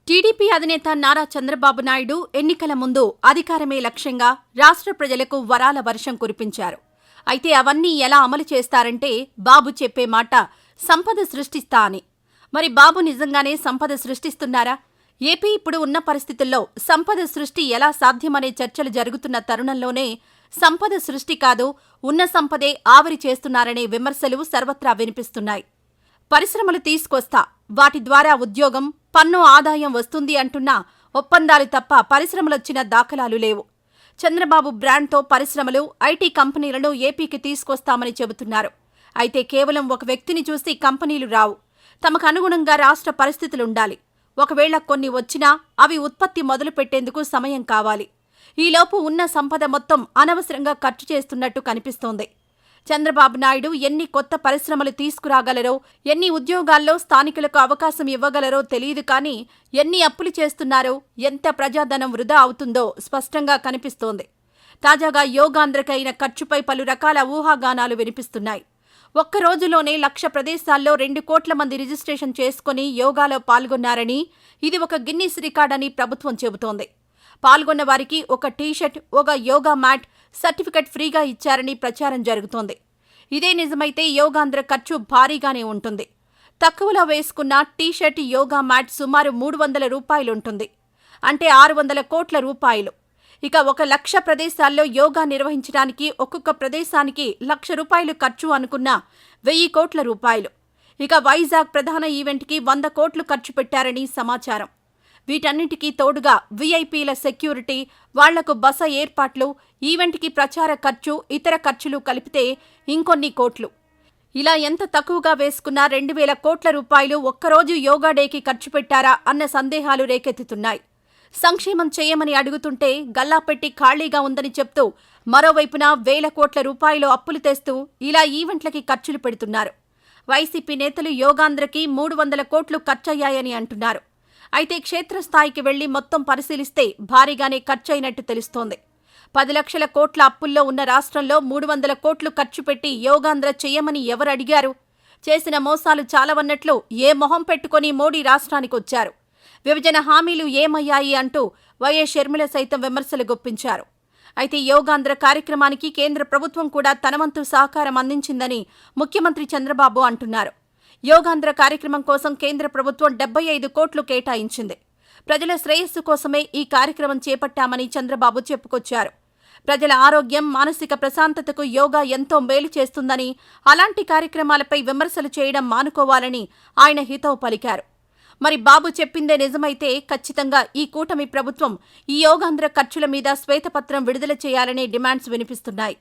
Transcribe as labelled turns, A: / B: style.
A: TDP అధినేత నారా చంద్రబాబు నాయుడు ఎన్నికల ముందు అధికారమే లక్ష్యంగా రాష్ట్ర ప్రజలకు వరాల వర్షం కురిపించారు. అయితే అవన్నీ ఎలా అమలు చేస్తారంటే బాబు చెప్పే మాట సంపద సృష్టిస్తా అని. మరి బాబు నిజంగానే సంపద సృష్టిస్తున్నారా? ఏపీ ఇప్పుడు ఉన్న పరిస్థితుల్లో సంపద సృష్టి ఎలా సాధ్యమనే చర్చలు జరుగుతున్న తరుణంలోనే సంపద సృష్టి కాదు, ఉన్న సంపదే ఆవిరి చేస్తున్నారనే విమర్శలు సర్వత్రా వినిపిస్తున్నాయి. పరిశ్రమలు తీసుకొస్తా, వాటి ద్వారా ఉద్యోగం, పన్ను ఆదాయం వస్తుంది అంటున్నా ఒప్పందాలు తప్ప పరిశ్రమలొచ్చిన దాఖలాలు లేవు. చంద్రబాబు బ్రాండ్తో పరిశ్రమలు, ఐటీ కంపెనీలను ఏపీకి తీసుకొస్తామని చెబుతున్నారు. అయితే కేవలం ఒక వ్యక్తిని చూసి కంపెనీలు రావు. తమకు అనుగుణంగా రాష్ట్ర పరిస్థితులుండాలి. ఒకవేళ కొన్ని వచ్చినా అవి ఉత్పత్తి మొదలుపెట్టేందుకు సమయం కావాలి. ఈలోపు ఉన్న సంపద మొత్తం అనవసరంగా ఖర్చు చేస్తున్నట్టు కనిపిస్తోంది. చంద్రబాబు నాయుడు ఎన్ని కొత్త పరిశ్రమలు తీసుకురాగలరో, ఎన్ని ఉద్యోగాల్లో స్థానికులకు అవకాశం ఇవ్వగలరో తెలియదు కానీ ఎన్ని అప్పులు చేస్తున్నారో, ఎంత ప్రజాధనం వృధా అవుతుందో స్పష్టంగా కనిపిస్తోంది. తాజాగా యోగాంధ్రకైన ఖర్చుపై పలు రకాల ఊహాగానాలు వినిపిస్తున్నాయి. ఒక్క రోజులోనే 1,00,000 ప్రదేశాల్లో 2 కోట్ల మంది రిజిస్ట్రేషన్ చేసుకుని యోగాలో పాల్గొన్నారని, ఇది ఒక గిన్నిస్ రికార్డని ప్రభుత్వం చెబుతోంది. పాల్గొన్న వారికి ఒక టీషర్ట్, ఒక యోగా మ్యాట్, సర్టిఫికెట్ ఫ్రీగా ఇచ్చారని ప్రచారం జరుగుతోంది. ఇదే నిజమైతే యోగాంధ్ర ఖర్చు భారీగానే ఉంటుంది. తక్కువలో వేసుకున్న టీషర్ట్, యోగా మ్యాట్ సుమారు 300 రూపాయలుంటుంది. అంటే 600 కోట్ల రూపాయలు. ఇక 1,00,000 ప్రదేశాల్లో యోగా నిర్వహించడానికి ఒక్కొక్క ప్రదేశానికి 1,00,000 రూపాయలు ఖర్చు అనుకున్న 1,000 కోట్ల రూపాయలు. ఇక వైజాగ్ ప్రధాన ఈవెంట్కి 100 కోట్లు ఖర్చు పెట్టారని సమాచారం. వీటన్నింటికీ తోడుగా వీఐపీల సెక్యూరిటీ, వాళ్లకు బస ఏర్పాట్లు, ఈవెంట్కి ప్రచార ఖర్చు, ఇతర ఖర్చులు కలిపితే ఇంకొన్ని కోట్లు. ఇలా ఎంత తక్కువగా వేసుకున్నా 2,000 కోట్ల రూపాయలు ఒక్కరోజు యోగా డేకి ఖర్చు పెట్టారా అన్న సందేహాలు రేకెత్తుతున్నాయి. సంక్షేమం చేయమని అడుగుతుంటే గల్లాపెట్టి ఖాళీగా ఉందని చెప్తూ మరోవైపున 1,000 కోట్ల రూపాయలు అప్పులు తెస్తూ ఇలా ఈవెంట్లకి ఖర్చులు పెడుతున్నారు. వైసీపీ నేతలు యోగాంధ్రకి 300 కోట్లు ఖర్చయ్యాయని అంటున్నారు. అయితే క్షేత్రస్థాయికి వెళ్లి మొత్తం పరిశీలిస్తే భారీగానే ఖర్చయినట్టు తెలుస్తోంది. 10 లక్షల కోట్ల అప్పుల్లో ఉన్న రాష్ట్రంలో 300 కోట్లు ఖర్చు పెట్టి యోగాంధ్ర చెయ్యమని ఎవరు అడిగారు? చేసిన మోసాలు చాలవన్నట్లు ఏ మొహం పెట్టుకుని మోడీ రాష్ట్రానికొచ్చారు? విభజన హామీలు ఏమయ్యాయి అంటూ వైఎస్ షర్మిల సైతం విమర్శలు గుప్పించారు. అయితే యోగాంధ్ర కార్యక్రమానికి కేంద్ర ప్రభుత్వం కూడా తనవంతు సహకారం అందించిందని ముఖ్యమంత్రి చంద్రబాబు అంటున్నారు. యోగాంధ్ర కార్యక్రమం కోసం కేంద్ర ప్రభుత్వం 75 కోట్లు కేటాయించింది. ప్రజల శ్రేయస్సు కోసమే ఈ కార్యక్రమం చేపట్టామని చంద్రబాబు చెప్పుకొచ్చారు. ప్రజల ఆరోగ్యం, మానసిక ప్రశాంతతకు యోగా ఎంతో మేలు చేస్తుందని, అలాంటి కార్యక్రమాలపై విమర్శలు చేయడం మానుకోవాలని ఆయన హితవు పలికారు. మరి బాబు చెప్పిందే నిజమైతే ఖచ్చితంగా ఈ కూటమి ప్రభుత్వం ఈ యోగాంధ్ర ఖర్చుల మీద శ్వేతపత్రం విడుదల చేయాలనే డిమాండ్స్ వినిపిస్తున్నాయి.